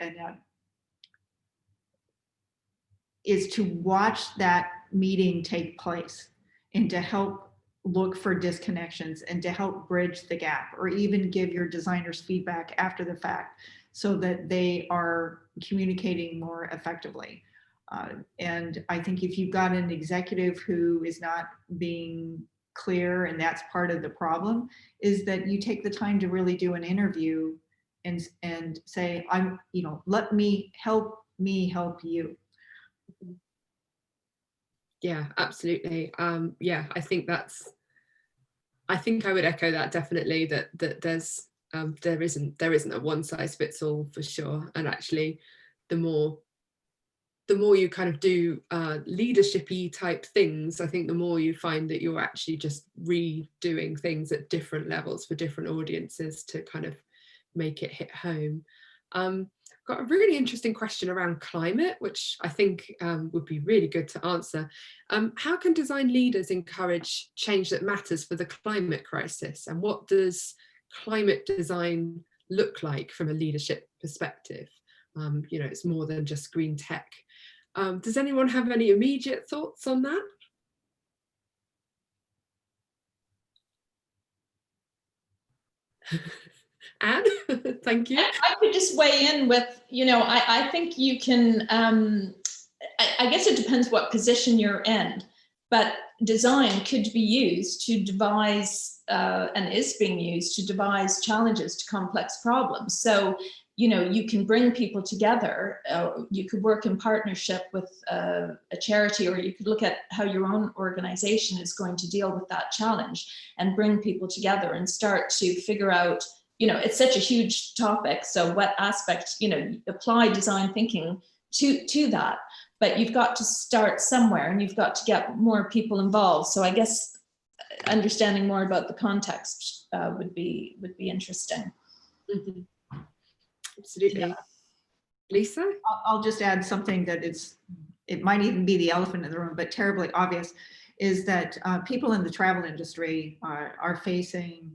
is to watch that meeting take place and to help look for disconnections and to help bridge the gap, or even give your designers feedback after the fact so that they are communicating more effectively. And I think if you've got an executive who is not being clear, and that's part of the problem, is that you take the time to really do an interview and say, let me help you. Yeah, absolutely. Yeah, I think I would echo that definitely, that there's there isn't a one size fits all for sure. And actually the more you kind of do leadership-y type things, I think the more you find that you're actually just redoing things at different levels for different audiences to kind of make it hit home. Got a really interesting question around climate, which I think would be really good to answer. How can design leaders encourage change that matters for the climate crisis? And what does climate design look like from a leadership perspective? It's more than just green tech. Does anyone have any immediate thoughts on that? Anne, thank you. I could just weigh in with, I think you can, I guess it depends what position you're in, but design could be used to devise, and is being used to devise challenges to complex problems. So, you can bring people together. You could work in partnership with a charity, or you could look at how your own organization is going to deal with that challenge and bring people together and start to figure out, it's such a huge topic. So what aspect, apply design thinking to that. But you've got to start somewhere, and you've got to get more people involved. So I guess understanding more about the context would be interesting. Mm-hmm. Absolutely. Yeah. Lisa? I'll just add something that it might even be the elephant in the room, but terribly obvious, is that people in the travel industry are facing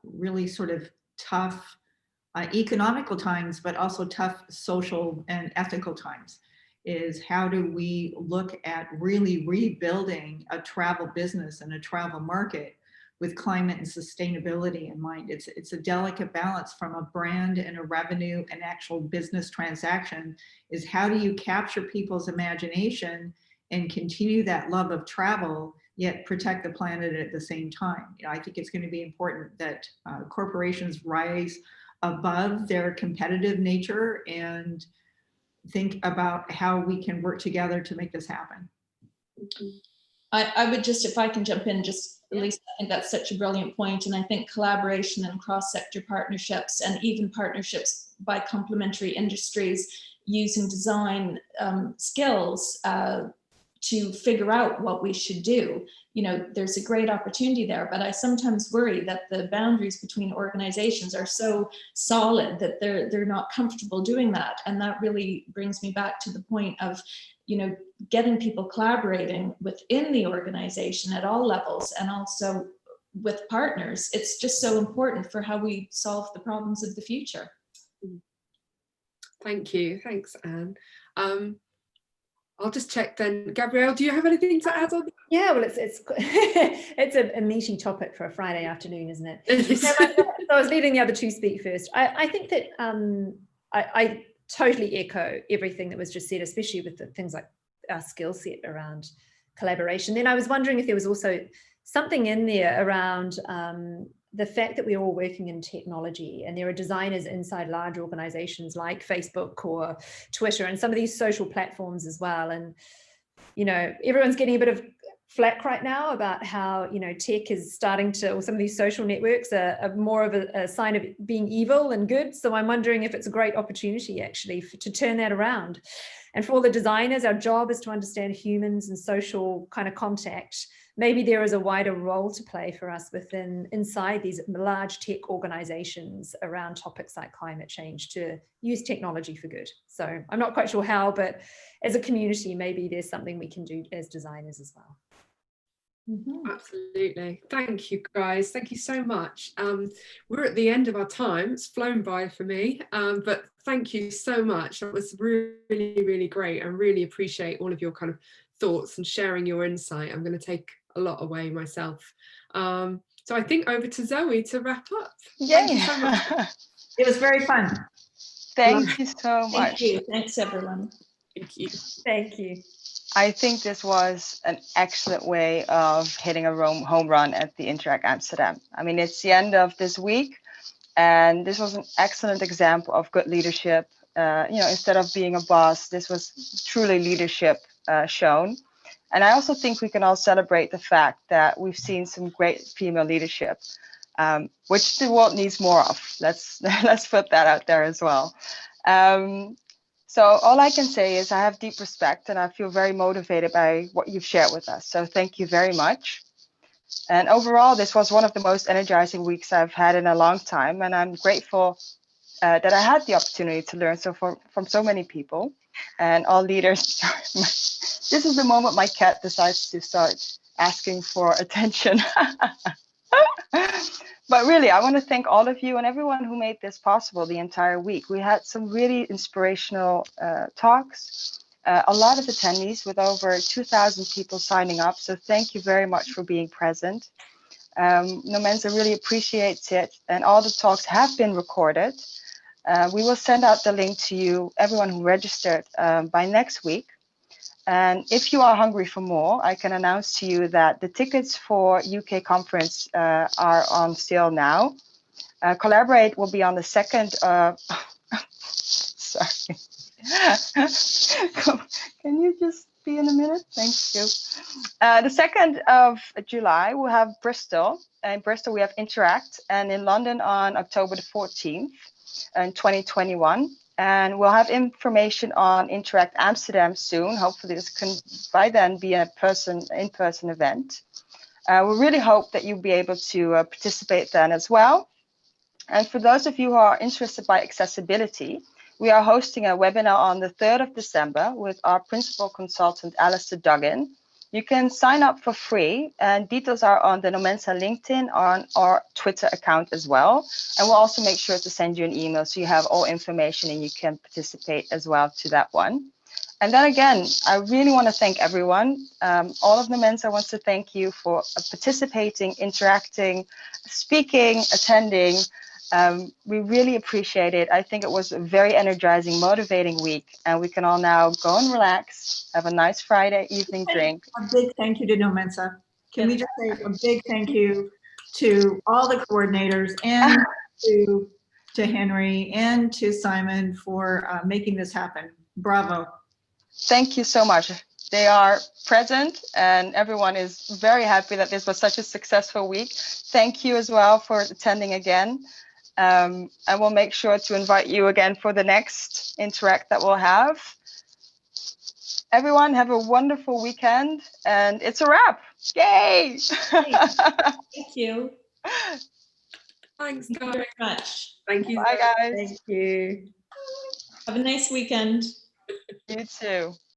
really sort of tough economical times, but also tough social and ethical times. Is how do we look at really rebuilding a travel business and a travel market with climate and sustainability in mind? It's a delicate balance from a brand and a revenue and actual business transaction. Is how do you capture people's imagination and continue that love of travel, yet protect the planet at the same time? You know, I think it's going to be important that corporations rise above their competitive nature and think about how we can work together to make this happen. I would just, if I can jump in, just at least, I think that's such a brilliant point. And I think collaboration and cross-sector partnerships, and even partnerships by complementary industries using design skills to figure out what we should do. You know, there's a great opportunity there, but I sometimes worry that the boundaries between organizations are so solid that they're not comfortable doing that. And that really brings me back to the point of, you know, getting people collaborating within the organization at all levels, and also with partners. It's just so important for how we solve the problems of the future. Thank you. Thanks, Anne. I'll just check then. Gabrielle, do you have anything to add on? Yeah, well, it's it's a meaty topic for a Friday afternoon, isn't it? So I was leaving the other two speak first. I think that I totally echo everything that was just said, especially with the things like our skill set around collaboration. Then I was wondering if there was also something in there around the fact that we're all working in technology, and there are designers inside large organizations like Facebook or Twitter and some of these social platforms as well. And, you know, everyone's getting a bit of flack right now about how, you know, tech is starting to, or some of these social networks are more of a sign of being evil than good. So I'm wondering if it's a great opportunity actually to turn that around. And for all the designers, our job is to understand humans and social kind of contact. Maybe there is a wider role to play for us inside these large tech organizations around topics like climate change, to use technology for good. So I'm not quite sure how, but as a community, maybe there's something we can do as designers as well. Mm-hmm. Absolutely. Thank you, guys. Thank you so much. We're at the end of our time. It's flown by for me, but thank you so much. That was really, really great. I really appreciate all of your kind of thoughts and sharing your insight. I'm going to take a lot away myself. So I think over to Zoe to wrap up. Yay. Thank you so much. It was very fun. Thank you so much. Thank you. Thanks, everyone. Thank you. Thank you. I think this was an excellent way of hitting a home run at the Interact Amsterdam. I mean, it's the end of this week, and this was an excellent example of good leadership. You know, instead of being a boss, this was truly leadership shown. And I also think we can all celebrate the fact that we've seen some great female leadership, which the world needs more of. Let's put that out there as well. So all I can say is I have deep respect, and I feel very motivated by what you've shared with us. So thank you very much. And overall, this was one of the most energizing weeks I've had in a long time. And I'm grateful that I had the opportunity to learn from so many people and all leaders. This is the moment my cat decides to start asking for attention. But really, I want to thank all of you and everyone who made this possible the entire week. We had some really inspirational talks, a lot of attendees with over 2,000 people signing up. So thank you very much for being present. Nomensa really appreciates it, and all the talks have been recorded. We will send out the link to you, everyone who registered, by next week. And if you are hungry for more, I can announce to you that the tickets for UK conference are on sale now. Collaborate will be on the 2nd of, sorry. Can you just be in a minute? Thank you. The 2nd of July, we'll have Bristol. In Bristol, we have Interact, and in London on October the 14th in 2021. And we'll have information on Interact Amsterdam soon. Hopefully this can by then be a in-person event. We really hope that you'll be able to participate then as well. And for those of you who are interested by accessibility, we are hosting a webinar on the 3rd of December with our principal consultant, Alistair Duggan. You can sign up for free, and details are on the Nomensa LinkedIn or on our Twitter account as well. And we'll also make sure to send you an email so you have all information and you can participate as well to that one. And then again, I really want to thank everyone. All of Nomensa wants to thank you for participating, interacting, speaking, attending. We really appreciate it. I think it was a very energizing, motivating week, and we can all now go and relax, have a nice Friday evening drink. A big thank you to Nomensa. Can we just say a big thank you to all the coordinators and to Henry and to Simon for making this happen. Bravo. Thank you so much. They are present, and everyone is very happy that this was such a successful week. Thank you as well for attending again. And we'll make sure to invite you again for the next Interact that we'll have. Everyone have a wonderful weekend, and it's a wrap. Yay! Thank you. Thanks, Thank you guys. very much. Thank you. Bye, guys. Thank you. Have a nice weekend. You too.